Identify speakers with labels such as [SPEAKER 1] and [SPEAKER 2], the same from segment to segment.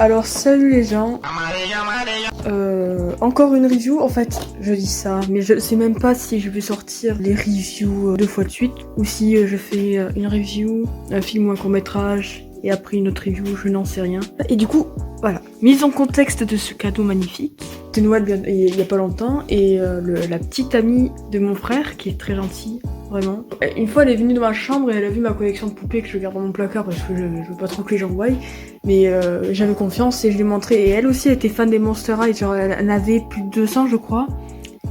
[SPEAKER 1] Alors salut les gens, encore une review, en fait je dis ça, mais je sais même pas si je vais sortir les reviews 2 fois de suite, ou si je fais une review, un film ou un court métrage, et après une autre review, je n'en sais rien. Et du coup, voilà, mise en contexte de ce cadeau magnifique, c'était Noël il y a pas longtemps, et la petite amie de mon frère, qui est très gentille, vraiment. Une fois elle est venue dans ma chambre et elle a vu ma collection de poupées que je garde dans mon placard parce que je veux pas trop que les gens voient. Mais j'avais confiance et je lui ai montré. Et elle aussi elle était fan des Monster High, genre elle en avait plus de 200 je crois.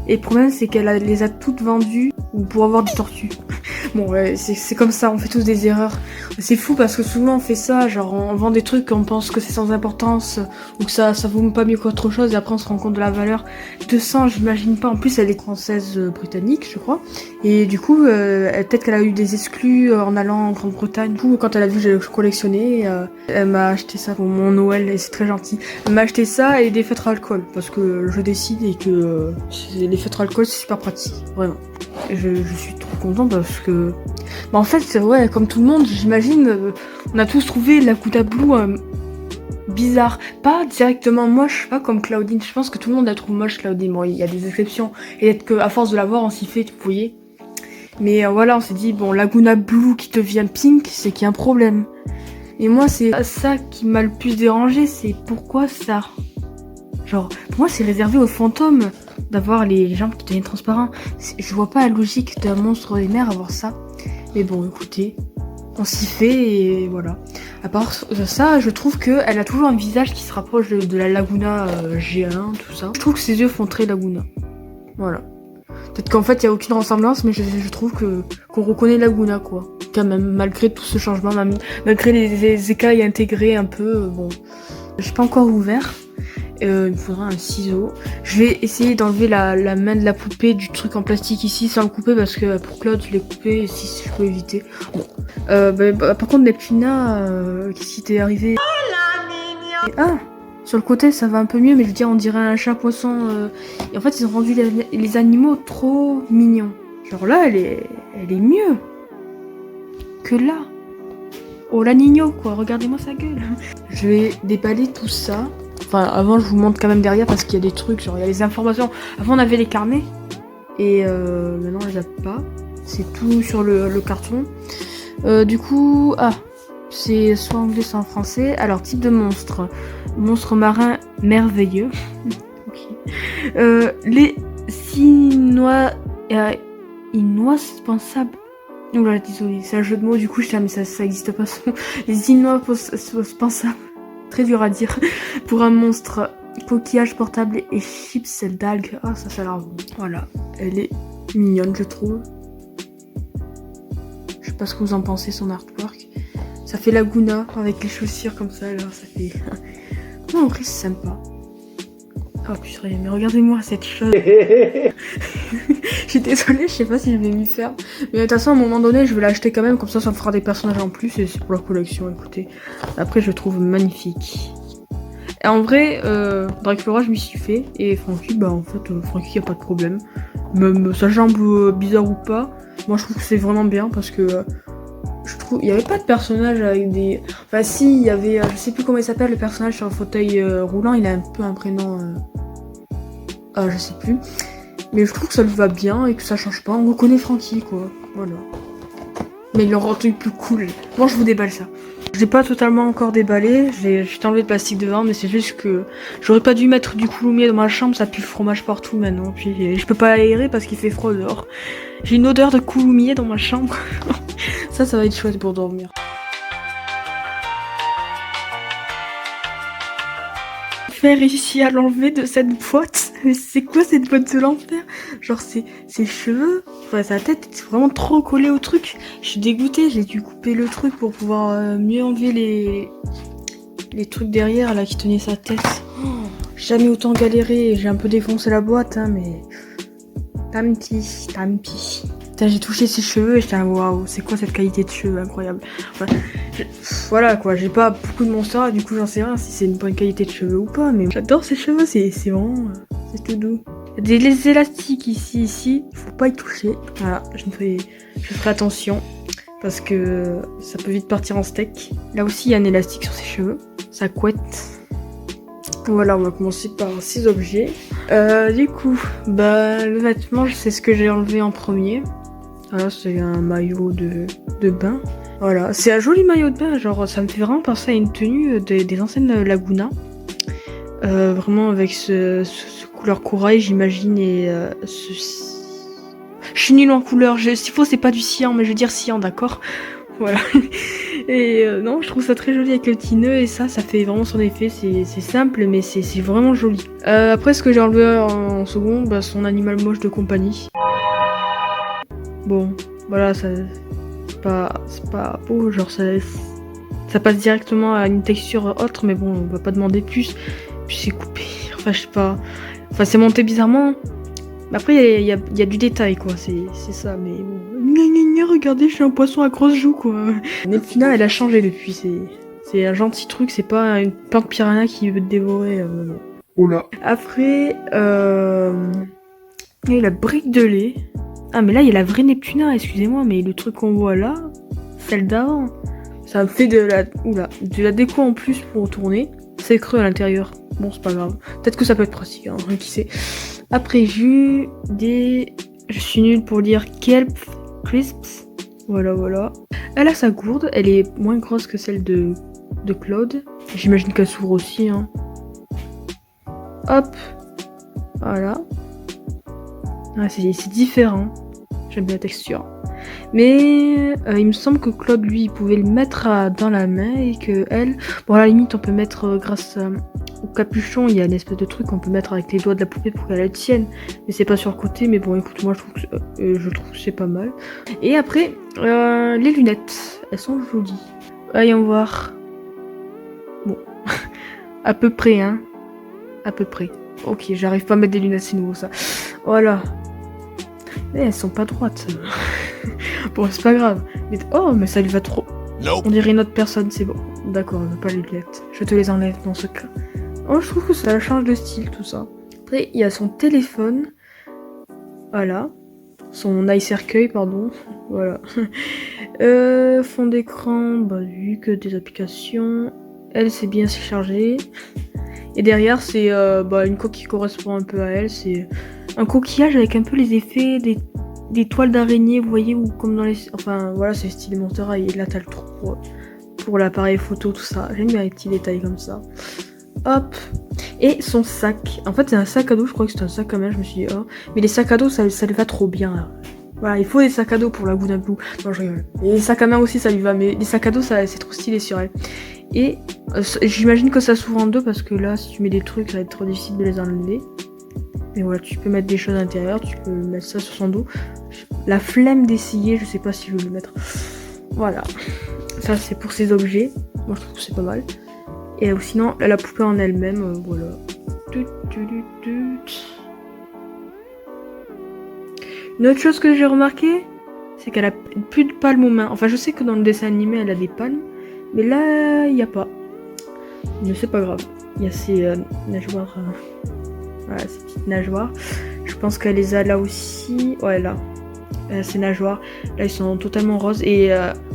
[SPEAKER 1] Et le problème c'est qu'elle les a toutes vendues pour avoir des tortues. Bon ouais, c'est comme ça, on fait tous des erreurs. C'est fou parce que souvent on fait ça, genre on vend des trucs, on pense que c'est sans importance ou que ça vaut pas mieux qu'autre chose et après on se rend compte de la valeur. 200, j'imagine pas, en plus elle est française britannique je crois. Et du coup, peut-être qu'elle a eu des exclus en allant en Grande-Bretagne. Du coup, quand elle a vu que j'ai collectionné, elle m'a acheté ça pour mon Noël et c'est très gentil. Elle m'a acheté ça et des fêtres à alcool parce que je décide et que les fêtres à alcool c'est super pratique, vraiment. Je suis trop contente parce que... Bah en fait, ouais, comme tout le monde, j'imagine, on a tous trouvé la Gouda Blue bizarre. Pas directement moche, pas comme Claudine. Je pense que tout le monde la trouve moche, Claudine. Bon, il y a des exceptions. Et peut-être qu'à force de la voir, on s'y fait, vous voyez. Mais voilà, on s'est dit, bon, Laguna Blue qui devient pink, c'est qu'il y a un problème. Et moi, c'est ça qui m'a le plus dérangé, c'est pourquoi ça. Genre, pour moi, c'est réservé aux fantômes d'avoir les jambes qui deviennent transparents. Je vois pas la logique d'un monstre des mers avoir ça. Mais bon, écoutez, on s'y fait et voilà. À part ça, je trouve qu'elle a toujours un visage qui se rapproche de la Laguna G1, tout ça. Je trouve que ses yeux font très Laguna. Voilà. Peut-être qu'en fait, il n'y a aucune ressemblance, mais je trouve qu'on reconnaît Laguna, quoi. Quand même, malgré tout ce changement, malgré les écailles intégrées un peu, bon. J'ai pas encore ouvert. Il me faudra un ciseau. Je vais essayer d'enlever la main de la poupée du truc en plastique ici sans le couper parce que pour Claude, je l'ai coupé si je peux éviter. Bon. Par contre, Neptuna, qu'est-ce qui t'est arrivé? Oh la mignonne! Ah! Sur le côté, ça va un peu mieux, mais je veux dire, on dirait un chat poisson. Et en fait, ils ont rendu les animaux trop mignons. Genre là, elle est mieux que là. Oh la Nino, quoi. Regardez-moi sa gueule. Je vais déballer tout ça. Enfin, avant, je vous montre quand même derrière parce qu'il y a des trucs, genre il y a les informations. Avant, on avait les carnets. Et maintenant, on les a pas. C'est tout sur le carton. Du coup, c'est soit anglais, soit en français. Alors, type de monstre. Monstre marin merveilleux. Okay. Les innoispensables. Oula, désolé, c'est un jeu de mots, du coup, je sais, mais ça existe pas. Les innoispensables. Très dur à dire. Pour un monstre coquillage portable et chips d'algues. Ah, ça a l'air bon. Voilà. Elle est mignonne, je trouve. Je sais pas ce que vous en pensez, son artwork. Ça fait Laguna avec les chaussures comme ça, là. Ça fait... Non, en vrai, c'est sympa. Oh purée, mais regardez-moi cette chose. Je suis désolée, je sais pas si je vais m'y faire. Mais de toute façon, à un moment donné, je vais l'acheter quand même, comme ça me fera des personnages en plus et c'est pour la collection, écoutez. Après, je le trouve magnifique. Et en vrai, Dracula, je m'y suis fait. Et Frankie, bah en fait, Frankie, y a pas de problème. Même sa jambe bizarre ou pas, moi je trouve que c'est vraiment bien parce que je trouve il y avait pas de personnage avec des. Enfin, si, il y avait. Je sais plus comment il s'appelle le personnage sur un fauteuil roulant, il a un peu un prénom. Je sais plus. Mais je trouve que ça lui va bien et que ça change pas. On reconnaît Frankie, quoi. Voilà. Mais il le rend plus cool. Bon, je vous déballe ça. Je l'ai pas totalement encore déballé. J'ai enlevé le plastique devant, mais c'est juste que j'aurais pas dû mettre du couloumier dans ma chambre. Ça pue le fromage partout maintenant. Puis je peux pas aérer parce qu'il fait froid dehors. J'ai une odeur de couloumier dans ma chambre. Ça va être chouette pour dormir. Faire ici à l'enlever de cette boîte. Mais c'est quoi cette boîte de l'enfer? Genre ses cheveux, enfin sa tête est vraiment trop collée au truc. Je suis dégoûtée, j'ai dû couper le truc pour pouvoir mieux enlever les trucs derrière là qui tenaient sa tête. Oh, jamais autant galéré, j'ai un peu défoncé la boîte hein, mais tant pis. Putain, j'ai touché ses cheveux et j'étais waouh, c'est quoi cette qualité de cheveux incroyable. Voilà quoi, j'ai pas beaucoup de monstres, du coup j'en sais rien si c'est une bonne qualité de cheveux ou pas, mais j'adore ces cheveux, c'est vraiment, c'est tout doux. Il y a des élastiques ici, faut pas y toucher. Voilà, je ferai attention parce que ça peut vite partir en steak. Là aussi il y a un élastique sur ses cheveux, sa couette. Voilà, on va commencer par ces objets. Du coup, le vêtement, c'est ce que j'ai enlevé en premier. Voilà, c'est un maillot de bain. Voilà, c'est un joli maillot de bain, genre ça me fait vraiment penser à une tenue des anciennes Laguna. Vraiment avec ce couleur corail, j'imagine, et je suis nulle en couleur, s'il faut c'est pas du cyan, mais je veux dire cyan, d'accord. Voilà. Et non, je trouve ça très joli avec le petit nœud, et ça fait vraiment son effet. C'est simple, mais c'est vraiment joli. Après, ce que j'ai enlevé en second, son animal moche de compagnie. Bon, voilà, c'est pas beau, genre ça passe directement à une texture autre, mais bon, on va pas demander plus. Puis c'est coupé, enfin je sais pas, enfin c'est monté bizarrement. Mais après il y a du détail quoi, c'est ça, mais bon. Regardez, je suis un poisson à grosses joues quoi. Neptuna elle a changé depuis, c'est un gentil truc, c'est pas une plante piranha qui veut te dévorer.
[SPEAKER 2] Oula.
[SPEAKER 1] Après, il y a la brique de lait. Ah mais là il y a la vraie Neptuna, excusez-moi, mais le truc qu'on voit là, celle d'avant, ça me fait de la déco en plus pour tourner. C'est creux à l'intérieur. Bon, c'est pas grave. Peut-être que ça peut être pratique, hein, qui sait. Après, je suis nulle pour lire Kelp Crisps. Voilà. Elle a sa gourde. Elle est moins grosse que celle de Claude. J'imagine qu'elle s'ouvre aussi, hein. Hop. Voilà. Ah, c'est différent. J'aime bien la texture. Mais il me semble que Claude, lui, il pouvait le mettre dans la main et que elle, bon à la limite on peut mettre grâce au capuchon, il y a une espèce de truc qu'on peut mettre avec les doigts de la poupée pour qu'elle tienne, mais c'est pas sur le côté. Mais bon, écoute, moi je trouve que c'est pas mal. Et après, les lunettes, elles sont jolies. Voyons voir. Bon, à peu près, hein. À peu près. Ok, j'arrive pas à mettre des lunettes, c'est nouveau ça. Voilà. Mais elles sont pas droites. Bon, c'est pas grave. Mais ça lui va trop.
[SPEAKER 2] Nope.
[SPEAKER 1] On dirait une autre personne, c'est bon. D'accord, on veut pas les lunettes. Je te les enlève dans ce cas. Oh, je trouve que ça change de style, tout ça. Après, il y a son téléphone. Voilà. Son iCercueil, pardon. Voilà. Fond d'écran, vu que des applications. Elle, c'est bien chargé. Et derrière, c'est une coque qui correspond un peu à elle. C'est un coquillage avec un peu les effets des toiles d'araignée, vous voyez, ou comme dans les... Enfin, voilà, c'est style Monster High. Et là, t'as le trou pour l'appareil photo, tout ça. J'aime bien les petits détails comme ça. Hop. Et son sac. En fait, c'est un sac à dos. Je crois que c'est un sac à main. Je me suis dit, oh. Mais les sacs à dos, ça lui va trop bien, là. Voilà, il faut des sacs à dos pour la Laguna Blue. Non, je rigole. Et les sacs à main aussi, ça lui va. Mais les sacs à dos, c'est trop stylé sur elle. Et j'imagine que ça s'ouvre en deux parce que là, si tu mets des trucs, ça va être trop difficile de les enlever. Mais voilà, tu peux mettre des choses à l'intérieur, tu peux mettre ça sur son dos. La flemme d'essayer, je sais pas si je vais le mettre. Voilà. Ça, c'est pour ces objets. Moi, je trouve que c'est pas mal. Et sinon, la poupée en elle-même, voilà. Une autre chose que j'ai remarqué, c'est qu'elle a plus de palmes aux mains. Enfin, je sais que dans le dessin animé, elle a des palmes. Mais là, il n'y a pas. Mais c'est pas grave. Il y a ces nageoires. Voilà, ces petites nageoires. Je pense qu'elle les a là aussi. Ouais, là. Ces nageoires. Là, ils sont totalement roses. Et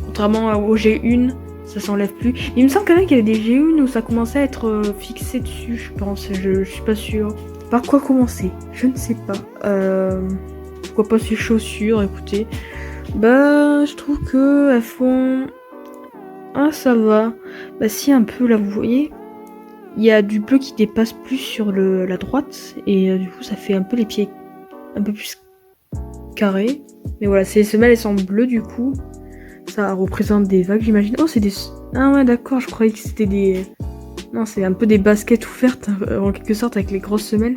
[SPEAKER 1] contrairement au G1, ça s'enlève plus. Il me semble quand même qu'il y avait des G1 où ça commençait à être fixé dessus, je pense. Je suis pas sûre. Par quoi commencer? Je ne sais pas. Pourquoi pas ces chaussures, écoutez. Je trouve que elles font... Ah, ça va. Si, un peu, là, vous voyez. Il y a du bleu qui dépasse plus sur la droite. Et du coup, ça fait un peu les pieds un peu plus carrés. Mais voilà, ces semelles, elles sont bleues, du coup. Ça représente des vagues, j'imagine. Oh, c'est des... Ah ouais, d'accord, je croyais que c'était des... Non, c'est un peu des baskets ouvertes, en quelque sorte, avec les grosses semelles.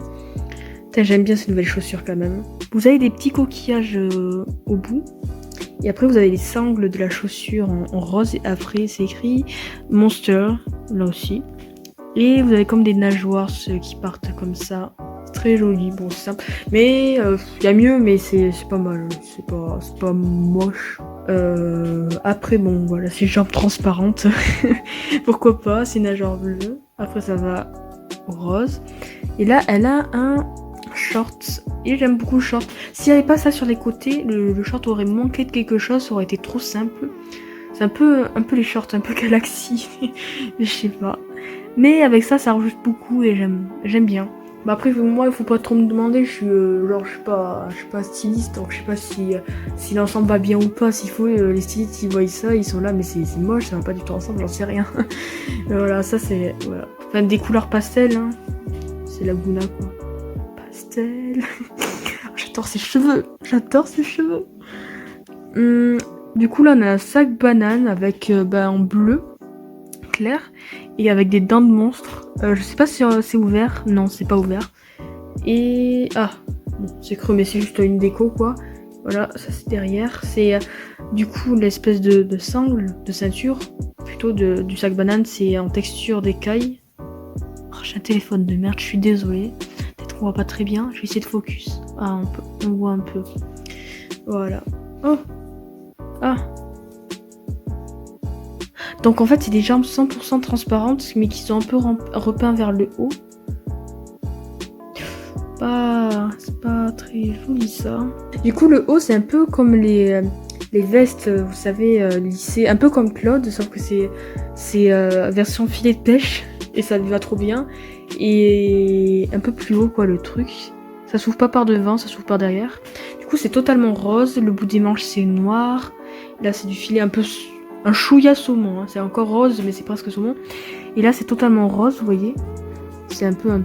[SPEAKER 1] Putain, j'aime bien ces nouvelles chaussures, quand même. Vous avez des petits coquillages au bout. Et après, vous avez les sangles de la chaussure en rose. Et après, c'est écrit Monster, là aussi. Et vous avez comme des nageoires qui partent comme ça. C'est très joli, bon, c'est simple. Mais il y a mieux, mais c'est pas mal. C'est pas moche. Après, bon, voilà, c'est jambes transparentes. Pourquoi pas, c'est nageoire bleu. Après, ça va au rose. Et là, elle a un short. Et j'aime beaucoup le short. S'il n'y avait pas ça sur les côtés, le short aurait manqué de quelque chose, ça aurait été trop simple. C'est un peu les shorts, un peu Galaxy. Je sais pas. Mais avec ça, ça rajoute beaucoup et j'aime bien. Bah après, moi, il faut pas trop me demander, je suis genre, je suis pas styliste, donc je sais pas si l'ensemble va bien ou pas. S'il faut, les stylistes, ils voient ça, ils sont là, mais c'est moche, ça va pas du tout ensemble, j'en sais rien. Voilà, ça c'est, voilà. Enfin, des couleurs pastel, hein. C'est Laguna, quoi. Pastel. J'adore ses cheveux, Du coup, là, on a un sac banane avec, en bleu clair et avec des dents de monstre. Je sais pas si c'est ouvert. Non, c'est pas ouvert. Et bon, c'est creux, mais c'est juste une déco, quoi. Voilà, ça c'est derrière. C'est du coup l'espèce de sangle, de ceinture, plutôt du sac banane. C'est en texture d'écaille. Oh, j'ai un téléphone de merde, je suis désolée. Peut-être qu'on voit pas très bien. Je vais essayer de focus. Ah, on voit un peu. Voilà. Oh. Ah. Donc en fait, c'est des jambes 100% transparentes, mais qui sont un peu repeints vers le haut. C'est pas très joli ça. Du coup, le haut, c'est un peu comme les vestes, vous savez, lissées, un peu comme Claude, sauf que c'est version filet de pêche, et ça lui va trop bien. Et un peu plus haut, quoi, le truc. Ça s'ouvre pas par devant, ça s'ouvre par derrière. Du coup, c'est totalement rose, le bout des manches, c'est noir. Là, c'est du filet un chouïa saumon, hein. C'est encore rose, mais c'est presque saumon. Et là, c'est totalement rose, vous voyez. C'est un peu un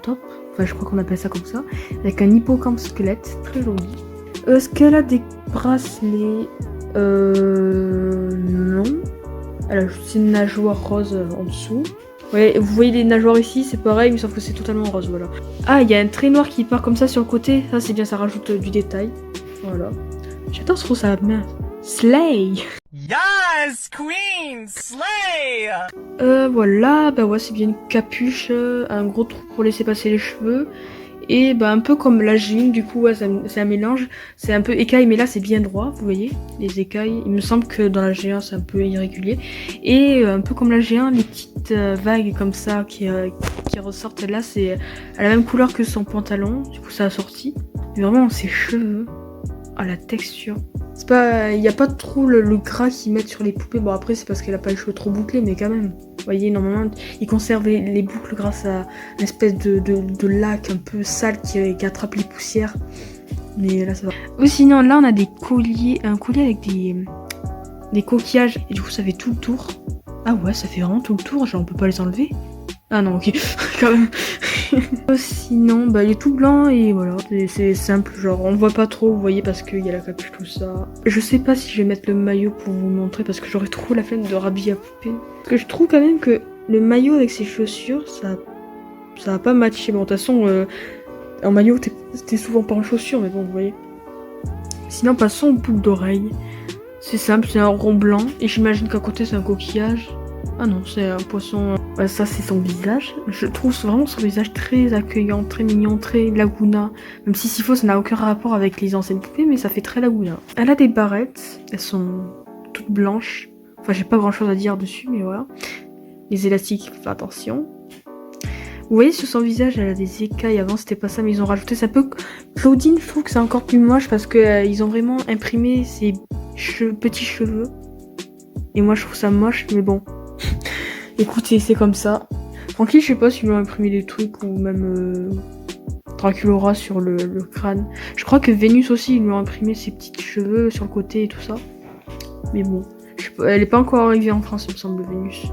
[SPEAKER 1] top. Enfin, je crois qu'on appelle ça comme ça. Avec un hippocampe squelette, très joli. Est-ce qu'elle a des bracelets? Non. Elle a juste une nageoire rose en dessous. Ouais, vous voyez les nageoires ici, c'est pareil, mais sauf que c'est totalement rose, voilà. Ah, il y a un trait noir qui part comme ça sur le côté. Ça, c'est bien, ça rajoute du détail. Voilà. J'adore ce trouve ça bien. Slay!
[SPEAKER 2] Yes, Queen! Slay!
[SPEAKER 1] Voilà, bah ouais, c'est bien une capuche, un gros trou pour laisser passer les cheveux. Et bah un peu comme la jean, du coup, ouais, c'est un mélange. C'est un peu écaille, mais là c'est bien droit, vous voyez, les écailles. Il me semble que dans la G1 c'est un peu irrégulier. Et un peu comme la G1, les petites vagues comme ça qui ressortent là, c'est à la même couleur que son pantalon. Du coup, ça a sorti. Mais vraiment, ses cheveux, la texture. C'est pas, il y a pas trop le gras qu'ils mettent sur les poupées. Bon après c'est parce qu'elle a pas les cheveux trop bouclés, mais quand même. Vous voyez, normalement ils conservent les boucles grâce à une espèce de lac un peu sale qui attrape les poussières. Mais là ça va. Ou sinon là on a des colliers, un collier avec des coquillages et du coup ça fait tout le tour. Ah ouais, ça fait vraiment tout le tour. Genre on peut pas les enlever. Ah non, ok, quand même. Sinon, bah il est tout blanc et voilà, c'est simple, genre on le voit pas trop, vous voyez, parce qu'il y a la capuche, tout ça. Je sais pas si je vais mettre le maillot pour vous montrer parce que j'aurais trop la flemme de rhabiller à poupée. Parce que je trouve quand même que le maillot avec ses chaussures, ça va pas matcher. Bon, de toute façon, en maillot, t'es souvent pas en chaussures, mais bon, vous voyez. Sinon, passons aux boucles d'oreilles. C'est simple, c'est un rond blanc et j'imagine qu'à côté c'est un coquillage. Ah non, c'est un poisson. Ça, c'est son visage. Je trouve vraiment son visage très accueillant, très mignon, très Laguna. Même si s'il faut, ça n'a aucun rapport avec les anciennes poupées, mais ça fait très Laguna. Elle a des barrettes. Elles sont toutes blanches. Enfin, j'ai pas grand chose à dire dessus, mais voilà. Les élastiques, faites attention. Vous voyez, sur son visage, elle a des écailles. Avant, c'était pas ça, mais ils ont rajouté. C'est un peu. Claudine, je trouve que c'est encore plus moche parce que ils ont vraiment imprimé ses petits cheveux. Et moi, je trouve ça moche, mais bon. Écoutez, c'est comme ça. Francky, je sais pas s'ils lui ont imprimé des trucs ou même Draculaura sur le crâne. Je crois que Vénus aussi, ils lui ont imprimé ses petits cheveux sur le côté et tout ça. Mais bon, je sais pas, elle est pas encore arrivée en France, il me semble, Vénus.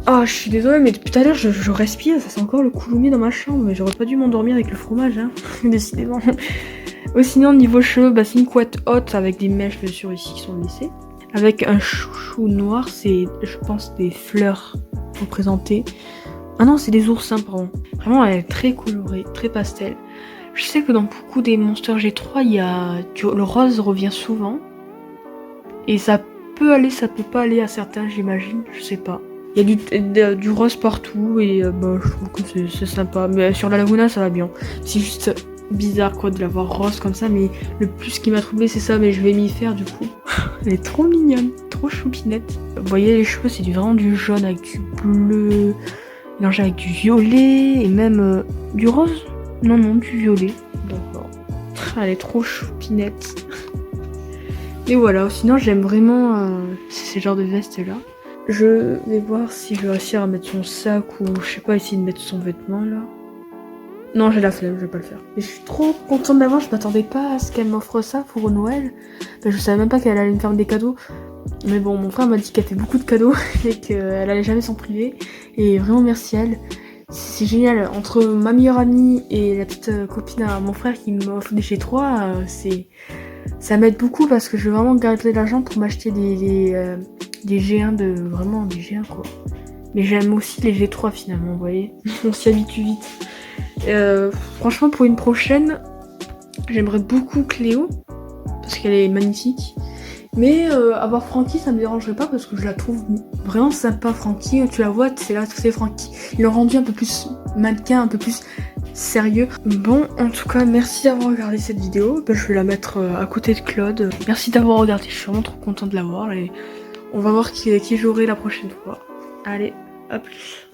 [SPEAKER 1] Ah, je suis désolée, mais depuis tout à l'heure, je respire, ça sent encore le couloumi dans ma chambre, mais j'aurais pas dû m'endormir avec le fromage, hein, décidément. Sinon, niveau cheveux, bah, c'est une couette haute avec des mèches, bien sûr, ici, qui sont laissées. Avec un chouchou noir, c'est, je pense, des fleurs représentées. Ah non, c'est des oursins, pardon. Vraiment, elle est très colorée, très pastel. Je sais que dans beaucoup des Monster G3, le rose revient souvent. Et ça peut aller, ça peut pas aller à certains, j'imagine, je sais pas. Il y a du rose partout et je trouve que c'est sympa. Mais sur la Laguna, ça va bien. C'est juste bizarre quoi de l'avoir rose comme ça, mais le plus qui m'a troublé c'est ça, mais je vais m'y faire du coup. Elle est trop mignonne, trop choupinette. Vous voyez les cheveux, c'est vraiment du jaune avec du bleu, mélangé avec du violet et même du rose. Non, du violet. D'accord. Elle est trop choupinette. Et voilà, sinon j'aime vraiment ces genres de vestes là. Je vais voir si je vais réussir à mettre son sac ou je sais pas, essayer de mettre son vêtement là. Non, j'ai la flemme, je vais pas le faire. Et je suis trop contente d'avoir, je m'attendais pas à ce qu'elle m'offre ça pour Noël. Enfin, je savais même pas qu'elle allait me faire des cadeaux. Mais bon, mon frère m'a dit qu'elle fait beaucoup de cadeaux et qu'elle allait jamais s'en priver. Et vraiment merci à elle. C'est génial, entre ma meilleure amie et la petite copine à mon frère qui m'offre des G3, ça m'aide beaucoup parce que je vais vraiment garder de l'argent pour m'acheter des G1 vraiment des G1 quoi. Mais j'aime aussi les G3 finalement, vous voyez. On s'y habitue vite. Franchement, pour une prochaine, j'aimerais beaucoup Cléo parce qu'elle est magnifique. Mais avoir Francky, ça me dérangerait pas parce que je la trouve vraiment sympa. Francky, tu la vois, c'est là, c'est Francky. Ils l'ont rendu un peu plus mannequin, un peu plus sérieux. Bon, en tout cas, merci d'avoir regardé cette vidéo. Je vais la mettre à côté de Claude. Merci d'avoir regardé, je suis vraiment trop contente de l'avoir. Et on va voir qui j'aurai la prochaine fois. Allez, à plus.